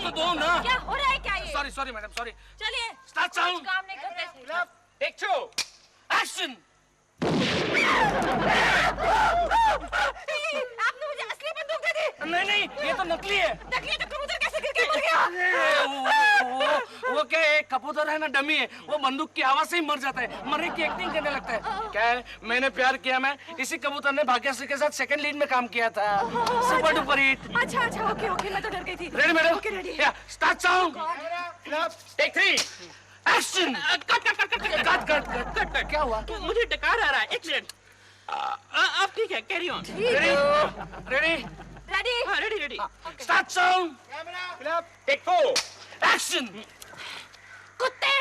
तो दो ना। क्या हो रहा है क्या ये? Sorry madam sorry. चलिए स्टार्ट साउंड। काम नहीं करते। Take 2 action. आपने मुझे असली बंदूक दे दी। नहीं ये तो नकली है। नकली तो कबूतर कैसे गिर के मर गया? वो क्या है, कबूतर है ना डमी है, वो बंदूक की आवाज से ही मर जाता है, मरने की एक्टिंग करने लगता है। क्या है, मैंने प्यार किया मैं इसी कबूतर ने भाग्यश्री के साथ सेकंड लीड में काम किया था। Super duper hit. अच्छा ओके मैं तो डर गई थी। Ready madam? Okay ready. Start sound. Take 3 action. Cut. क्या हुआ? मुझे डकार आ रहा है, एक मिनट। आप ठीक है, carry on. Ready? Ready. Start sound. Take 4 action. कुत्ते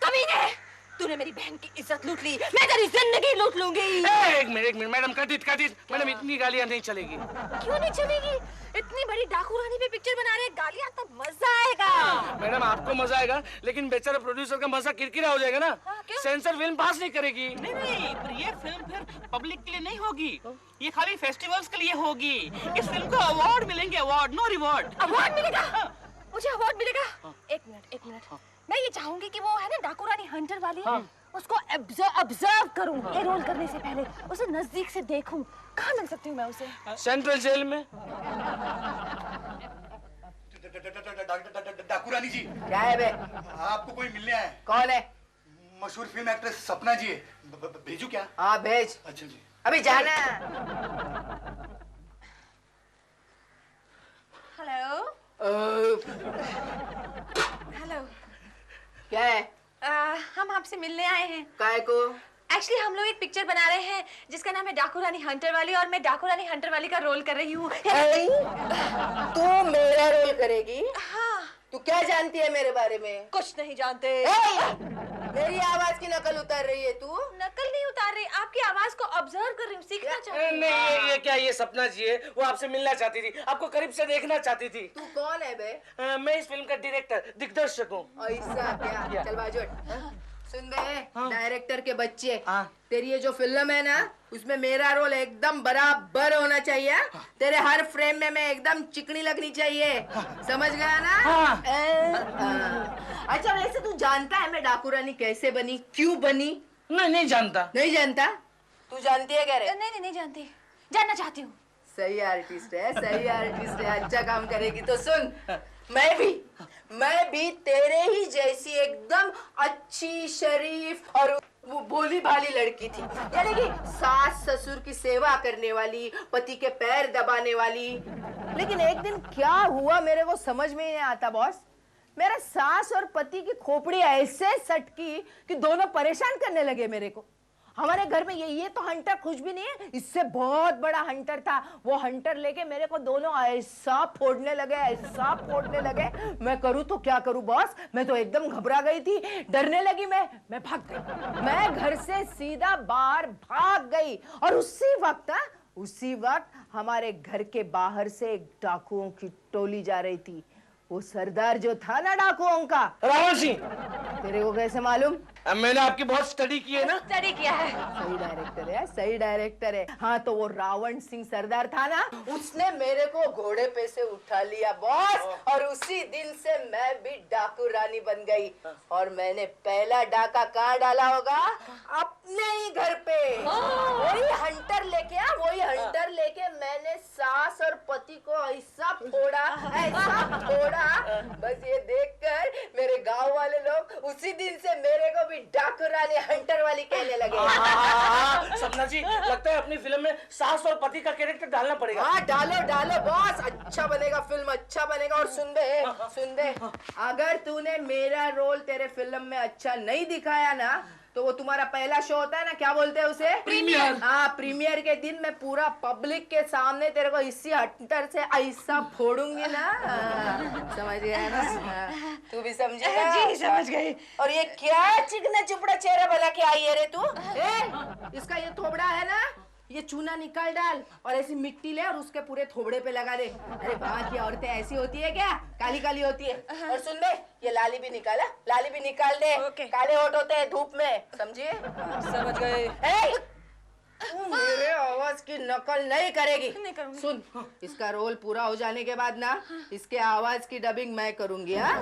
कमीने, तूने मेरी बहन की इज्जत लूट ली, मैं तेरी जिंदगी लूट लूंगी। एक minute madam cut it madam, इतनी गालियां नहीं चलेगी। क्यों नहीं चलेगी? इतनी बड़ी डाकू रानी पे पिक्चर बना रहे, गालियां तो मजा आएगा। मैडम आपको मजा आएगा, लेकिन बेचारे प्रोड्यूसर का मजा किरकिरा हो जाएगा ना। क्यों? सेंसर फिल्म पास नहीं करेगी। नहीं, पर ये फिल्म फिर पब्लिक के लिए नहीं होगी, ये खाली फेस्टिवल्स के लिए होगी। इस फिल्म को अवार्ड मिलेंगे, अवार्ड, नो रिवॉर्ड। अवार्ड मिलेगा? मुझे अवार्ड मिलेगा? एक मिनट मैं ये चाहूंगी कि वो है ना डाकू रानी हंटर वाली, उसको ऑब्जर्व करूं, ये रोल करने से पहले उसे नजदीक से देखूं। कहाँ मिल सकती हूँ मैं उसे? सेंट्रल जेल में। डाकू रानी जी। क्या है बे? आपको कोई मिलने आया है। कौन है? मशहूर फिल्म एक्ट्रेस सपना जी है। भेजू क्या? हाँ भेज। अच्छा जी। अभी जाना। हेलो क्या है? हम आपसे मिलने आए हैं। काय को? एक्चुअली हम लोग एक पिक्चर बना रहे हैं जिसका नाम है डाकू रानी हंटर वाली, और मैं डाकू रानी हंटर वाली का रोल कर रही हूँ। तू मेरा रोल करेगी? हाँ। तू क्या जानती है मेरे बारे में? कुछ नहीं जानते। मेरी आवाज की नकल उतार रही है तू? नकल नहीं उतार रही, आपकी आवाज को ऑब्जर्व कर रही हूँ, सीखना चाहती हूँ। नहीं ये क्या, ये सपना जी है, वो आपसे मिलना चाहती थी, आपको करीब से देखना चाहती थी। तू कौन है बे? मैं इस फिल्म का डायरेक्टर दिग्दर्शक हूँ। ऐसा क्या? चल बाजू हट। सुन बे, डायरेक्टर के बच्चे, हाँ। तेरी ये जो फिल्म है ना, उसमें मेरा रोल एकदम बराबर होना चाहिए। तेरे हर फ्रेम में मैं एकदम चिकनी लगनी चाहिए। समझ गया ना? अच्छा वैसे तू जानता है मैं डाकू रानी कैसे बनी, क्यों बनी? नहीं जानता। नहीं जानता? तू जानती है क्या रे? नहीं जानती, जानना चाहती हूँ। सही आर्टिस्ट है, अच्छा काम करेगी। तो सुन, मैं भी तेरे ही जैसी एकदम अच्छी, शरीफ और वो भोली भाली लड़की थी, यानी कि सास ससुर की सेवा करने वाली, पति के पैर दबाने वाली। लेकिन एक दिन क्या हुआ मेरे को समझ में नहीं आता बॉस। मेरा सास और पति की खोपड़ी ऐसे सटकी कि दोनों परेशान करने लगे मेरे को। हमारे घर में ये तो हंटर कुछ भी नहीं है, इससे बहुत बड़ा हंटर था। वो हंटर लेके मेरे को दोनों ऐसा फोड़ने लगे। मैं करूँ तो क्या करूँ बॉस, मैं तो एकदम घबरा गई थी, डरने लगी। मैं भाग गई, मैं घर से सीधा बाहर भाग गई। और उसी वक्त हमारे घर के बाहर से एक डाकुओं की टोली जा रही थी। वो सरदार जो था ना डाकुओं का, रावण सिंह। तेरे को कैसे मालूम? मैंने आपकी बहुत स्टडी की है ना। स्टडी किया है। सही डायरेक्टर है। हाँ तो वो रावण सिंह सरदार था ना, उसने मेरे को घोड़े पे से उठा लिया बॉस, और उसी दिन से मैं भी डाकू रानी बन गई। और मैंने पहला डाका कहाँ डाला होगा? अपने ही घर पे। वही हंटर लेके मैंने सास और पति को ऐसा फोड़ा, बस ये देखकर मेरे गांव वाले लोग उसी दिन से मेरे को भी डाकू रानी हंटर वाली कहने लगे। सपना जी, लगता है अपनी फिल्म में सास और पति का कैरेक्टर डालना पड़ेगा। हाँ डालो बॉस, अच्छा बनेगा, फिल्म अच्छा बनेगा। और सुन बे, अगर तूने मेरा रोल तेरे फिल्म में अच्छा नहीं दिखाया ना, तो वो तुम्हारा पहला शो होता है ना, क्या बोलते हैं उसे? प्रीमियर। हाँ, प्रीमियर के दिन मैं पूरा पब्लिक के सामने तेरे को इसी हंटर से ऐसा फोड़ूंगी ना। समझ गया ना? तू भी समझेगा? जी समझ गई। और ये क्या चिकना चुपड़ा चेहरा बना के आई है रे तू? इसका ये थोबड़ा है ना, ये चूना निकाल डाल और ऐसी मिट्टी ले और उसके पूरे थोबड़े पे लगा दे। अरे वहाँ की औरतें ऐसी होती है क्या? काली काली होती है। और सुन बे, ये लाली भी निकाल दे। ओके। काले होठ होते हैं धूप में, समझिए? समझ गए। तू मेरे आवाज की नकल नहीं करेगी। नहीं करूंगी। सुन, इसका रोल पूरा हो जाने के बाद ना इसके आवाज की डबिंग मैं करूंगी। हाँ?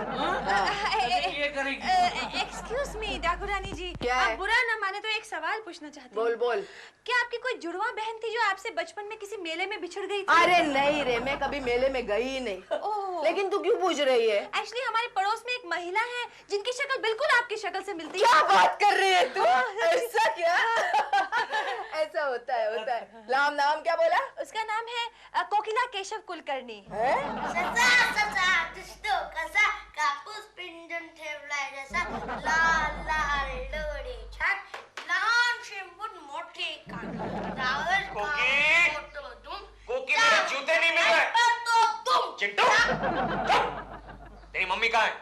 ये करेगी। एक्सक्यूज मी डाकू रानी जी, क्या है? आप बुरा ना माने तो एक सवाल पूछना चाहती हूँ। बोल बोल। क्या आपकी कोई जुड़वा बहन थी जो आपसे बचपन में किसी मेले में बिछड़ गई थी? अरे नहीं रे, मैं कभी मेले में गई ही नहीं। ओह। लेकिन तू क्यों पूछ रही है? एक्चुअली हमारे पड़ोस में एक महिला है जिनकी शक्ल बिल्कुल आपकी शक्ल से मिलती है। क्या बात कर रही है तू? ऐसा क्या? ऐसा होता है, होता है। नाम क्या बोला? उसका नाम है कोकिला केशव कुलकर्णी। है? ससा ससा दिसतो कसा कापूस पिंजून ठेवलाय जसा लाल लाल डोळे छान लहान शिंपून मोठे कान रावण कोकी! फोटो तुम कोकी, मेरे जूते नहीं मिल रहे। तो तुम चिंटू, तेरी मम्मी कहाँ है?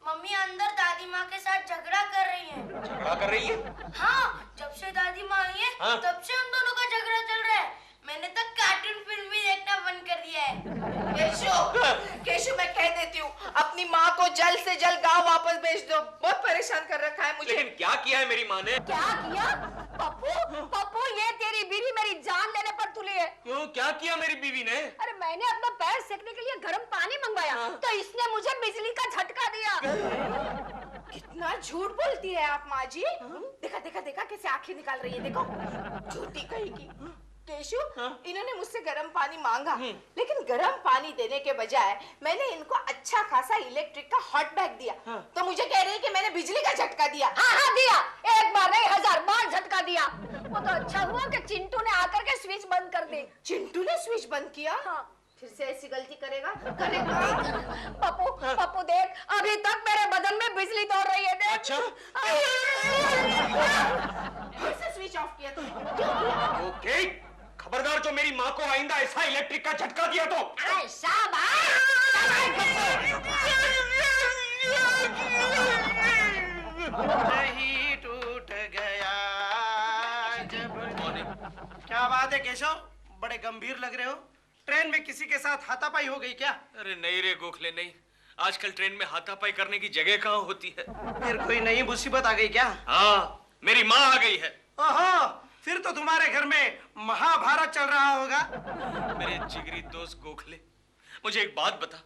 मम्मी अंदर दादी माँ के साथ झगड़ा कर रही है। झगड़ा कर रही है? हाँ, जब से दादी माँ आई है हाँ? तब से उन दोनों का झगड़ा चल रहा है। मैंने तो कार्टून फिल्म भी देखना बंद कर दिया है। केशु मैं कह देती हूँ, अपनी माँ को जल्द से जल्द गांव वापस भेज दो। बहुत परेशान कर रखा है मुझे। लेकिन क्या किया है मेरी माँ ने? क्या किया? पप्पू, पप्पू ये तेरी बीवी मेरी जान लेने पर तुली है। क्यों, क्या किया मेरी बीवी ने? अरे मैंने अपना पैर सेकने के लिए गर्म पानी मंगवाया तो इसने मुझे बिजली का झटका दिया। कितना झूठ बोलती है आप माँ जी। देखा देखा देखा कैसे आंखें निकाल रही है, देखो। झूठी कहेगी। केशु, इन्होंने मुझसे गर्म पानी मांगा, लेकिन गर्म पानी देने के बजाय मैंने इनको अच्छा खासा इलेक्ट्रिक का हॉट बैग दिया। तो मुझे कह रही है कि मैंने बिजली का झटका दिया। हाँ दिया, एक बार नहीं 1000 बार झटका दिया। वो तो अच्छा हुआ कि चिंटू ने आकर के स्विच बंद कर दी। चिंटू ने स्विच बंद किया? हाँ। फिर से ऐसी गलती करेगा? करेगा। पप्पू, पप्पू देख, अभी तक मेरे बदन में बिजली दौड़ रही है। देख। अच्छा? फिर से स्विच ऑफ किया तुमने? क्यों किया? ओके, खबरदार जो मेरी माँ को आइंदा ऐसा इलेक्ट्रिक का झटका दिया तो। नहीं टूट गया जब। क्या बात है केशव, बड़े गंभीर लग रहे हो। ट्रेन में किसी के साथ हाथापाई हो गई क्या? अरे नहीं रे गोखले, नहीं। आजकल ट्रेन में हाथापाई करने की जगह कहाँ होती है? फिर कोई नई मुसीबत आ गई क्या? हाँ, मेरी माँ आ गई है। ओहो, फिर तो तुम्हारे घर में महाभारत चल रहा होगा। मेरे जिगरी दोस्त गोखले, मुझे एक बात बता,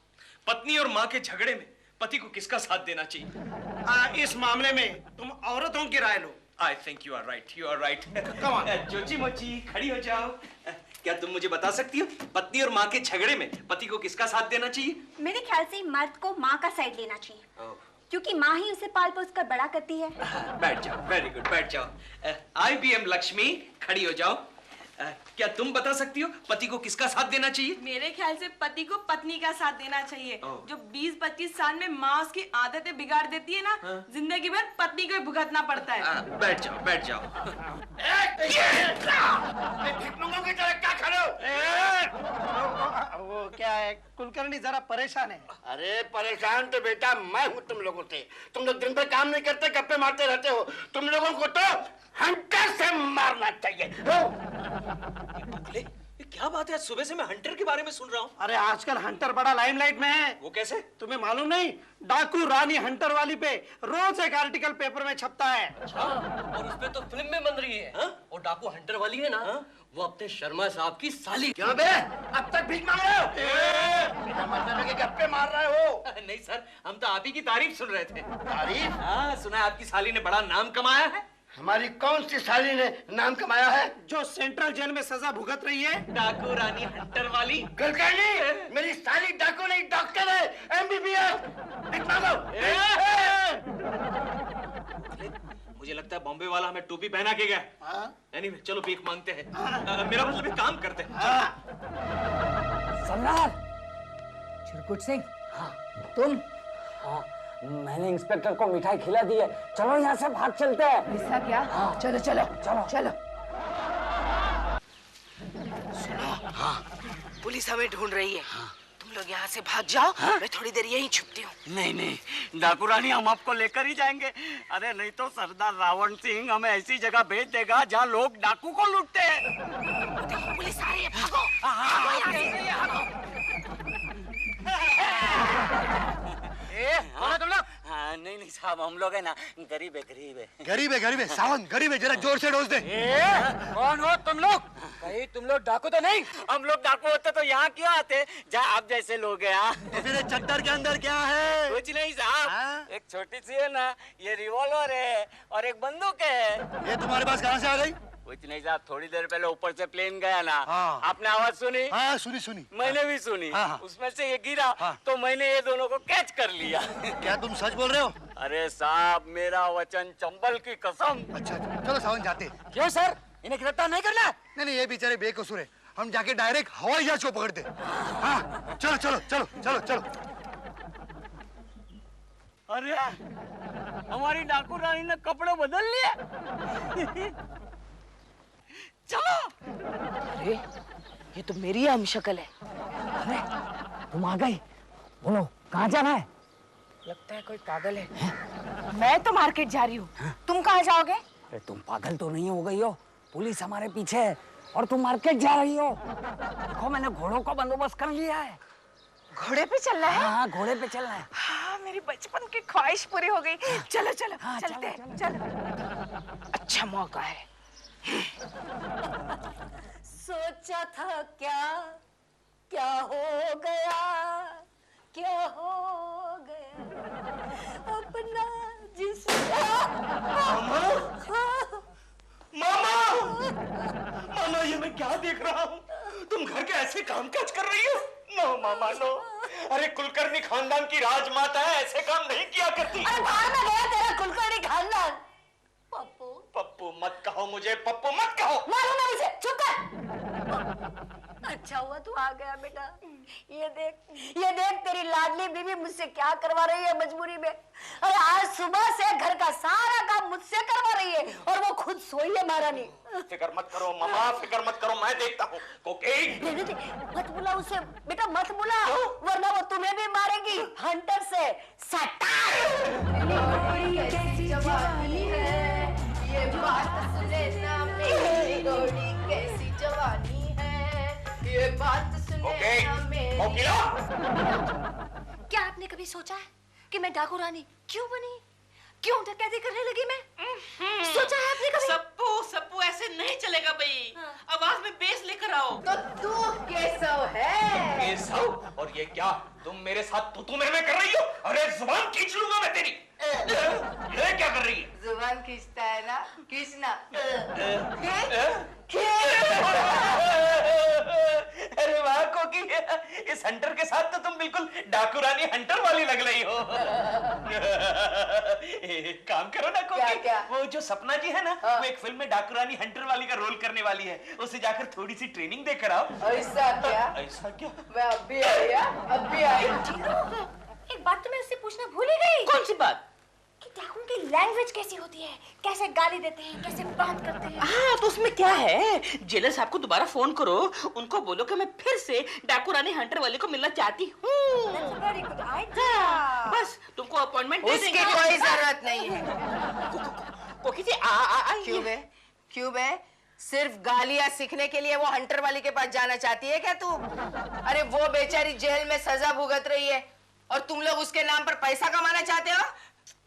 पत्नी और माँ के झगड़े में पति को किसका साथ देना चाहिए? इस मामले में तुम औरतों की राय लो। I think you are right. You are right. Come on. जोची मोची खड़ी हो जाओ। क्या तुम मुझे बता सकती हो पत्नी और माँ के झगड़े में पति को किसका साथ देना चाहिए? मेरे ख्याल से मर्द को माँ का साइड लेना चाहिए, क्योंकि माँ ही उसे पाल पोस कर बड़ा करती है। बैठ जाओ, वेरी गुड, बैठ जाओ। IBM लक्ष्मी खड़ी हो जाओ। क्या तुम बता सकती हो पति को किसका साथ देना चाहिए? मेरे ख्याल से पति को पत्नी का साथ देना चाहिए। जो 20-25 साल में माँ उसकी आदतें बिगाड़ देती है ना, जिंदगी भर पत्नी को ही भुगतना पड़ता है। बैठ जाओ, बैठ जाओ। की तरह क्या खड़े हो? वो क्या है, कुलकर्णी जरा परेशान है। अरे परेशान तो बेटा मैं हूँ तुम लोगों से। तुम लोग दिन भर काम नहीं करते, गप्पे मारते रहते हो। तुम लोगों को तो हंटर से मारना चाहिए। ये क्या बात है, सुबह से मैं हंटर के बारे में सुन रहा हूँ। अरे आजकल हंटर बड़ा लाइमलाइट में है। वो कैसे? तुम्हें मालूम नहीं, डाकू रानी हंटर वाली पे रोज एक आर्टिकल पेपर में छपता है। और उसपे तो फिल्म में बन रही है। वो डाकू हंटर वाली है ना, वो अपने शर्मा साहब की साली। क्यों बे, अब तक भीख मांग रहे हो? बिना मतलब के गप्पे मार रहे हो? नहीं सर, हम तो आप ही की तारीफ सुन रहे थे। तारीफ? हाँ, सुना है आपकी साली ने बड़ा नाम कमाया है। हमारी कौन सी साली ने नाम कमाया है? जो सेंट्रल जेल में सजा भुगत रही है। डाकू रानी हंटर वाली। कुलकर्णी, मेरी साली डाकू नहीं, डॉक्टर है, MBBS। भीख मांगो। मुझे लगता है बॉम्बे वाला हमें टोपी पहना के गया। Anyway, चलो भीख मांगते हैं। मेरा मतलब एक काम करते हैं। सरदार चिरकुट सिंह, तुम? हाँ, मैंने इंस्पेक्टर को मिठाई खिला दी है। चलो यहाँ से भाग चलते हैं। ऐसा क्या? हाँ, चलो चलो चलो चलो। सुनो, हाँ, पुलिस हमें ढूंढ रही है। तुम लोग यहाँ से भाग जाओ। मैं थोड़ी देर यहीं छुपती हूँ। नहीं नहीं डाकू रानी, हम आपको लेकर ही जाएंगे। अरे नहीं तो सरदार रावण सिंह हमें ऐसी जगह भेज देगा जहाँ लोग डाकू को लूटते हैं। देखो पुलिस आ रही है, भागो। कौन है तुम लोग? नहीं नहीं साहब हम लोग है ना गरीब है गरीब है। गरीब है सावन गरीब है, जरा जोर से डोज दे। कौन हो तुम लोग? कहीं तुम लोग डाकू तो नहीं? हम लोग डाकू होते तो यहाँ क्यों आते जहाँ आप जैसे लोग हैं। तो फिर चद्दर के अंदर क्या है? कुछ नहीं साहब, एक छोटी सी है ना ये रिवॉल्वर है और एक बंदूक है। ये तुम्हारे पास कहाँ से आ गई? कुछ नहीं साहब, थोड़ी देर पहले ऊपर से प्लेन गया ना। हाँ। आपने आवाज सुनी? हाँ सुनी। मैंने भी सुनी। हाँ। उसमें से ये गिरा। हाँ। तो मैंने ये दोनों को कैच कर लिया। क्या तुम सच बोल रहे हो? अरे साहब मेरा वचन चंबल की कसम। अच्छा चलो सावन जाते। क्यों सर, इन्हें गिरफ्तार नहीं करना? नहीं ये बेचारे बेकसूर है, हम जाके डायरेक्ट हवाई जहाज को पकड़ते। हाँ चलो। अरे हमारी डाकू रानी ने कपड़े बदल लिए। चलो। अरे ये तो मेरी हम शक्ल है। अरे तुम आ गई, बोलो कहाँ जाना है? लगता है कोई पागल है। मैं तो मार्केट जा रही हूँ। तुम कहाँ जाओगे? अरे तुम पागल तो नहीं हो गई हो? पुलिस हमारे पीछे है और तुम मार्केट जा रही हो। देखो मैंने घोड़ों का बंदोबस्त कर लिया है। घोड़े पे चलना है? हाँ घोड़े पे चलना है। हाँ मेरी बचपन की ख्वाहिश पूरी हो गई। चलो हाँ, चलते हैं। चलो। अच्छा मौका है। सोचा था क्या हो गया अपना मामा ये मैं क्या देख रहा हूँ? तुम घर के ऐसे कामकाज कर रही हो? नो मामा नो। अरे कुलकर्णी खानदान की राजमाता है, ऐसे काम नहीं किया करती। अरे बाहर में गया तेरा कुलकर्णी खानदान। पप्पू मत कहो मुझे, पप्पू मत कहो। मालूम है मुझे, चुप कर। अच्छा हुआ तू आ गया बेटा। ये देख तेरी लाडली बीवी मुझसे क्या करवा रही है मजबूरी में। अरे आज सुबह से घर का सारा काम मुझसे करवा रही है और वो खुद सोई है महारानी। फिक्र मत करो मामा, फिक्र मत करो, मैं देखता हूँ। नहीं, मत बुला उसे बेटा, मत बुला, वरना वो तुम्हें भी मारेगी हंटर से। कैसी जवानी है, ये बात सुने ना मेरी घोड़ी, कैसी जवानी है, ये बात सुने ना मेरी। क्या आपने कभी सोचा है कि मैं डाकू रानी क्यों बनी? क्यों डकैती करने लगी मैं? सोचा है आपने कभी? सप्पू ऐसे नहीं चलेगा भाई। आवाज में बेस लेकर आओ। तो तू केशव है? केशव? और ये क्या तुम मेरे साथ तू में कर रही हो? अरे जुबान खींच लूंगा मैं तेरी। ये क्या कर रही है? जुबान खींचता है ना, खींचना। अरे वाह कोकी, इस हंटर के साथ तो तुम बिल्कुल डाकू रानी हंटर वाली लग रही हो। एक काम करो ना कोकी, क्या? वो जो सपना जी है ना, वो एक फिल्म में डाकू रानी हंटर वाली का रोल करने वाली है, उसे जाकर थोड़ी सी ट्रेनिंग देकर आओ। ऐसा क्या? मैं अब भी आई। एक बात तो मैं उससे पूछना भूल ही गई। कौन सी बात? कि डाकुओं की लैंग्वेज कैसी होती है, कैसे गाली देते हैं, कैसे बात करते हैं। हाँ तो उसमें क्या है, जेलर साहब को दोबारा फोन करो, उनको बोलो कि मैं फिर से डाकू रानी हंटर वाले को मिलना चाहती हूँ। वेरी गुड बस तुमको अपॉइंटमेंट दे देंगे। उसकी कोई जरूरत नहीं है। कोकी जी क्यों बे? सिर्फ गालियां सीखने के लिए वो हंटर वाली के पास जाना चाहती है क्या तू? अरे वो बेचारी जेल में सजा भुगत रही है और तुम लोग उसके नाम पर पैसा कमाना चाहते हो?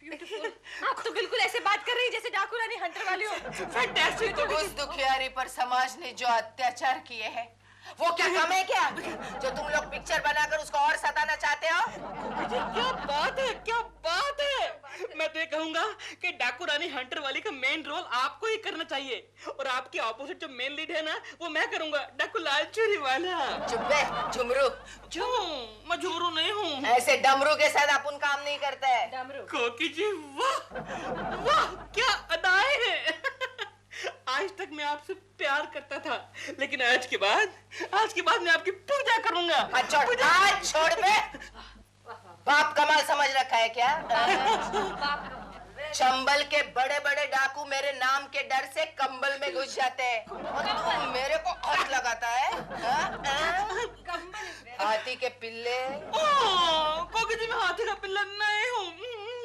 आप तो बिल्कुल ऐसे बात कर रही है जैसे डाकू रानी हंटर वाली हो। फैंटास्टिक। उस दुखियारी पर समाज ने जो अत्याचार किए हैं वो क्या कम है क्या, जो तुम लोग पिक्चर बनाकर उसको और सताना चाहते हो? क्या बात है। मैं तो ये कहूंगा कि डाकू रानी हंटर वाली का मेन रोल आपको ही करना चाहिए और आपके ऑपोजिट जो मेन लीड है ना, वो मैं करूंगा, डाकू लाल चोरी वाला। चुप बे झुमरू। मैं झुमरू नहीं हूँ। ऐसे डमरू के साथ अपन काम नहीं करते है। कोकी जी वाह क्या अदाएं हैं। आज तक मैं आपसे प्यार करता था, लेकिन आज के बाद मैं आपकी पूजा करूंगा। हाथ छोड़ बे। बाप कमाल समझ रखा है क्या? चंबल के बड़े बड़े डाकू मेरे नाम के डर से कंबल में घुस जाते हैं और तू मेरे को हाथ लगाता है? हाथी के पिल्ले। कोकी जी मैं हाथी का पिल्ला नहीं हूँ।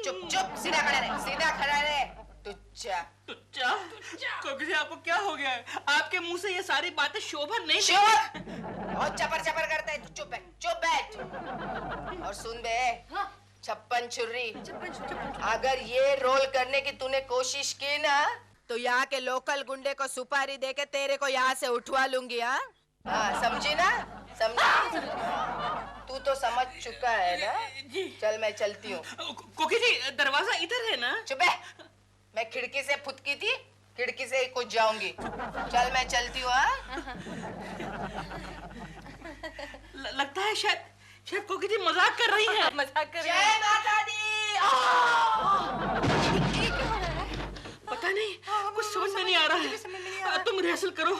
चुप सीधा खड़ा रहे। टुच्चा। कोकी जी आपको क्या हो गया है? आपके मुंह से ये सारी बातें शोभा नहीं। और चपर करता है। चुप बैठ। और सुन बे, छप्पन छुर्री। अगर ये रोल करने की तूने कोशिश की ना तो यहाँ के लोकल गुंडे को सुपारी देके तेरे को यहाँ से उठवा लूंगी। हाँ समझी ना? समझी? तू तो समझ चुका है ना? चल मैं चलती हूँ। कोकी जी दरवाजा इधर है ना? चुप है। मैं खिड़की से फुदकी थी, खिड़की से ही कुछ जाऊंगी। चल मैं चलती हूँ। लगता है शायद कोकी जी मजाक कर रही है। मजाक कर रही जय माता दी। पता नहीं कुछ समझ में नहीं आ रहा है। तुम रिहर्सल करो,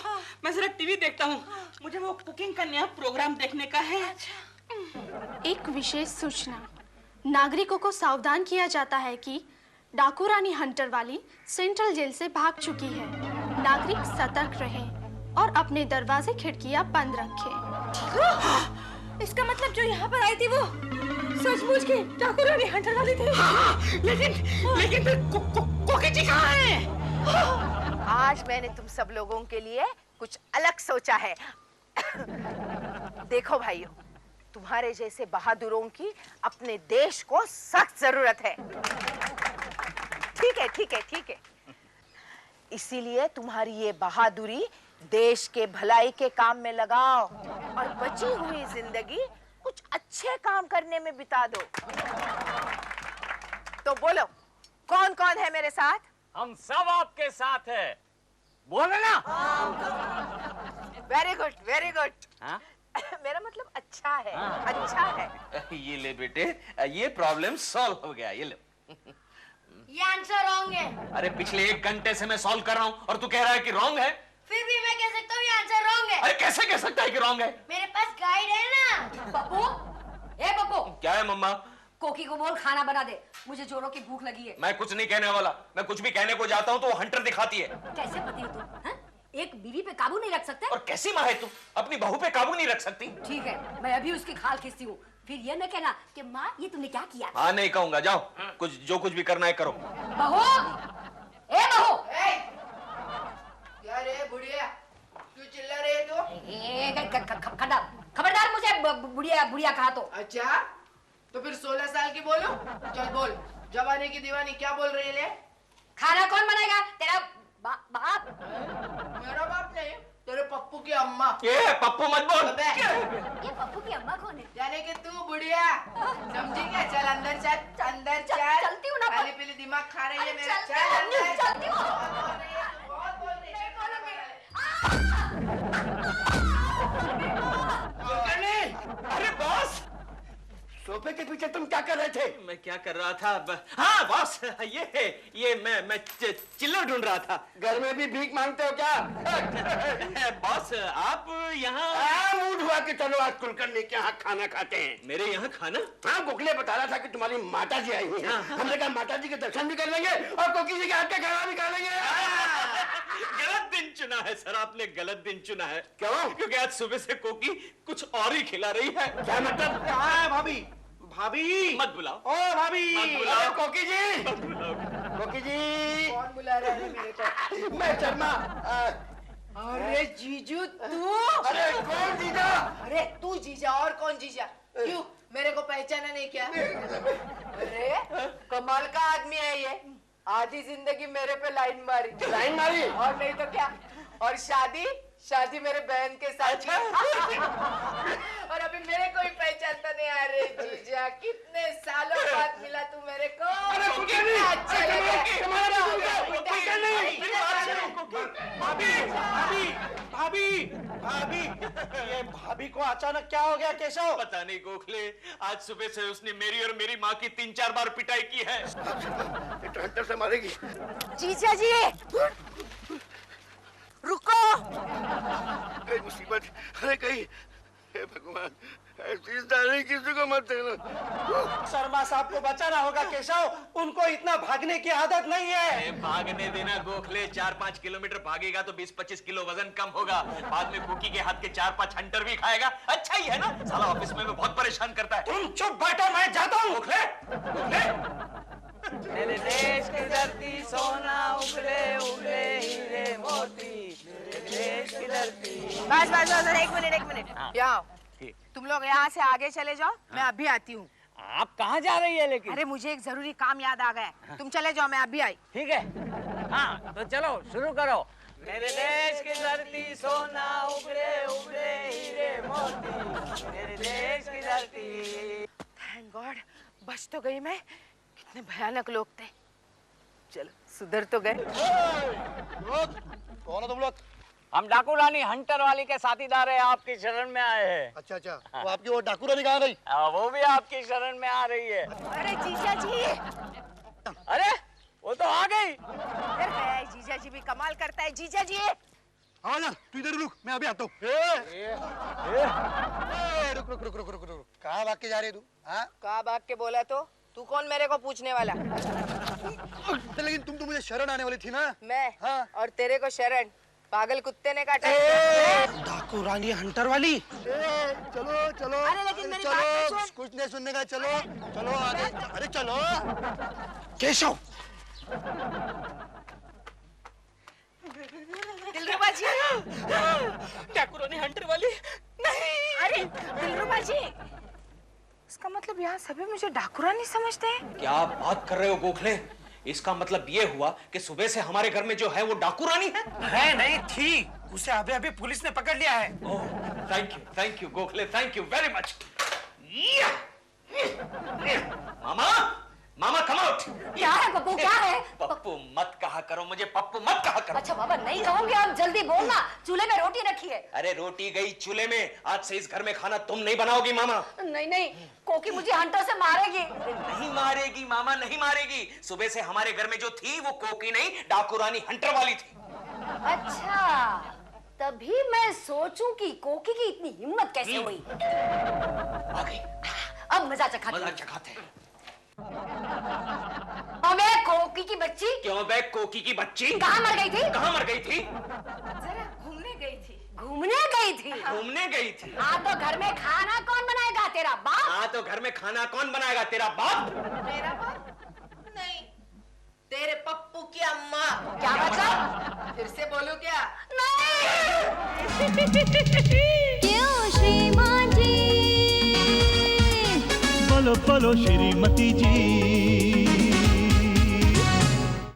मैं जरा टीवी देखता हूँ। मुझे वो कुकिंग का नया प्रोग्राम देखने का है। एक विशेष सूचना, नागरिकों को सावधान किया जाता है कि डाकू रानी हंटर वाली सेंट्रल जेल से भाग चुकी है। नागरिक सतर्क रहें और अपने दरवाजे खिड़कियां बंद रखें। इसका मतलब जो यहाँ पर आई थी वो सचमुच की डाकू रानी हंटर वाली थी। लेकिन फिर कोकी जी कहाँ है? आज मैंने तुम सब लोगों के लिए कुछ अलग सोचा है। देखो भाइयों, तुम्हारे जैसे बहादुरों की अपने देश को सख्त जरूरत है। ठीक है, ठीक है, ठीक है। इसीलिए तुम्हारी ये बहादुरी देश के भलाई के काम में लगाओ और बची हुई जिंदगी कुछ अच्छे काम करने में बिता दो। तो बोलो, कौन कौन है मेरे साथ? हम सब आपके साथ है, बोले ना। Very good, very good. हाँ? मेरा मतलब अच्छा है, अच्छा है। ये ले बेटे, ये प्रॉब्लम सॉल्व हो गया। ये ले। ये आंसर रॉन्ग है। अरे पिछले 1 घंटे से मैं सॉल्व कर रहा हूँ और तू कह रहा है कि रॉन्ग है। फिर भी मैं कह सकता हूँ ये आंसर रॉन्ग है। अरे कैसे कह सकता है कि रॉन्ग है? मेरे पास गाइड है ना। पप्पू, ए पप्पू, क्या है मम्मा? कोकी को बोल खाना बना दे, मुझे जोरों की भूख लगी है। मैं कुछ नहीं कहने वाला। मैं कुछ भी कहने को जाता हूँ तो वो हंटर दिखाती है। कैसे पति हो तू? हाँ? एक बीवी पे काबू नहीं रख सकते? और कैसी माँ है तू, अपनी बहू पे काबू नहीं रख सकती? ठीक है, मैं अभी उसकी खाल खींचती हूँ, फिर ये न कहना कि माँ ये तुमने क्या किया। हाँ नहीं कहूंगा, जाओ कुछ जो कुछ भी करना है करो। बहू, ए बहू, क्या रे बुढ़िया, क्यों चिल्ला रही है तू? खबरदार मुझे बुढ़िया बुढ़िया कहा तो। अच्छा, तो फिर 16 साल की बोलो। चल बोल, जवानी की दीवानी क्या बोल रही है? खाना कौन बनाएगा? तेरा बाप? मेरा बाप नहीं, तेरे पप्पू की अम्मा। ये पप्पू मत बोल। ये पप्पू की अम्मा कौन है? यानी कि तू बुढ़िया, समझी क्या? चल अंदर चल, अंदर चल। चलती हूँ ना। खाली पीली दिमाग खा रही है मेरा। चलती चल अंदर। चलती हूँ। बहुत बोल रही है। अरे बॉस, सोफे के पीछे तुम क्या कर रहे थे? मैं क्या कर रहा था? हाँ बॉस, ये मैं चिल्लर ढूंढ रहा था। घर में भी भीख मांगते हो क्या? बॉस आप यहाँ मूड हुआ कि चलो आज कुलकर्णी के यहाँ खाना खाते हैं। मेरे यहाँ खाना? हाँ, गोखले बता रहा था कि तुम्हारी माता जी आई हुई हैं। हमने कहा माता जी के दर्शन भी कर लेंगे और कोकी जी के हाथ का खाना भी खा लेंगे। गलत दिन चुना है सर, आपने गलत दिन चुना है। क्यों? क्योंकि आज सुबह से कोकी कुछ और ही खिला रही है। क्या मतलब? कहाँ है भाभी? भाभी मत बुलाओ। ओ भाभी, मत बुलाओ। कोकी जी, कोकी जी। कौन बुला रहा है मेरे को? मैं शर्मा। अरे जीजू तू? अरे कौन जीजा? अरे तू जीजा, और कौन जीजा? क्यों, मेरे को पहचाना नहीं क्या? अरे कमाल का आदमी है ये, आधी जिंदगी मेरे पे लाइन मारी। लाइन मारी? और नहीं तो क्या। और शादी मेरे बहन के साथ। और अभी मेरे को ही पहचानता नहीं। अरे जीजा, कितने सालों बाद मिला तू मेरे को। कितना अच्छा लगा। भाभी, भाभी, ये भाभी को अचानक क्या हो गया केशव? पता नहीं गोखले, आज सुबह से उसने मेरी और मेरी माँ की 3-4 बार पिटाई की है। हंटर से मारेगी। जीजा जी रुको। कई मुसीबत, अरे कहीं, हे भगवान, ऐसी दानी किसी को मत देना। शर्मा साहब को बचाना होगा केशव, उनको इतना भागने की आदत नहीं है। भागने देना गोखले, 4-5 किलोमीटर भागेगा तो 20-25 किलो वजन कम होगा। बाद में कुकी के हाथ के 4-5 हंटर भी खाएगा। अच्छा ही है ना, साला ऑफिस में बहुत परेशान करता है। तुम चुप बैठो, मैं जाता हूँ। गोखले, गोखले। मेरे देश की धरती सोना उगले उगले हीरे मोती, मेरे देश की धरती। बस एक मिनट। यहाँ तुम लोग यहाँ से आगे चले जाओ, मैं अभी आती हूँ। आप कहाँ जा रही है लेकिन? अरे मुझे एक जरूरी काम याद आ गया, तुम चले जाओ, मैं अभी आई। ठीक है, हाँ तो चलो शुरू करो। मेरे देश की धरती सोना उगले उगले हीरे मोती, मेरे देश की धरती। थैंक गॉड, बच तो गई मैं। कितने भयानक लोग थे। चलो सुधर तो गए। कौन हो तुम लोग? हम डाकू रानी हंटर वाली के साथीदार है, आपकी शरण में आए हैं। अच्छा अच्छा, वो आपकी वो डाकू रानी कहाँ गई? वो भी आपकी शरण में आ रही है। अरे जीजा जी, अरे वो तो आ गई। फिर है, जीजा जी भी कमाल करता है। जीजा जी हाँ ना, तू इधर रुक, मैं अभी आता हूँ। रुक रुक रुक रुक रुक रुक, कहाँ भाग के जा रही है तू? हाँ, कहाँ भाग के बोला तो? तू कौन मेरे को पूछने वाला? लेकिन तुम तो मुझे शरण आने वाली थी ना। मैं? हाँ। और तेरे को शरण पागल कुत्ते ने काटा। डाकू रानी हंटर वाली। चलो चलो, अरे लेकिन मेरी बात तो चलो, सुन। कुछ नहीं सुनने का, चलो चलो आगे, अरे चलो। केशव, दिलरुबा जी, डाकू रानी हंटर वाली नहीं। अरे दिलरुबा जी, इसका मतलब यहाँ सभी मुझे डाकू रानी समझते हैं। क्या बात कर रहे हो गोखले? इसका मतलब ये हुआ कि सुबह से हमारे घर में जो है वो डाकू रानी है नहीं थी, उसे अभी अभी पुलिस ने पकड़ लिया है। Oh, thank you Gokhale, thank you very much. मामा, मामा कम आउट। क्या है पप्पू, क्या है? पप्पू मत कहा करो मुझे, पप्पू मत कहा करो। अच्छा बाबा नहीं कहूंगी, आप जल्दी बोलना। चूल्हे में रोटी रखी है। अरे रोटी गई चूल्हे में, आज से इस घर में खाना तुम नहीं बनाओगी मामा। नहीं नहीं, कोकी मुझे हंटर से मारेगी। नहीं मारेगी मामा, नहीं मारेगी। सुबह से हमारे घर में जो थी वो कोकी नहीं, डाकू रानी हंटर वाली थी। अच्छा, तभी मैं सोचूं कि कोकी की इतनी हिम्मत कैसे हुई। आ गई। अब मजा चखाते मजा चखाते हैं। हमें कोकी की बच्ची। क्यों बे कोकी की बच्ची? कहाँ मर गई थी? कहाँ मर गई थी? जरा घूमने गई थी। घूमने गई थी? घूमने गई थी। हाँ तो घर में खाना कौन बनाएगा? तेरा बाप। हाँ तो घर में खाना कौन बनाएगा? तेरा बाप। मेरा बाप? नहीं, तेरे पप्पू की अम्मा। क्या मतलब? फिर से बोलूं क्या? क्यों श्रीमान जी? बोलो बोलो श्रीमती जी।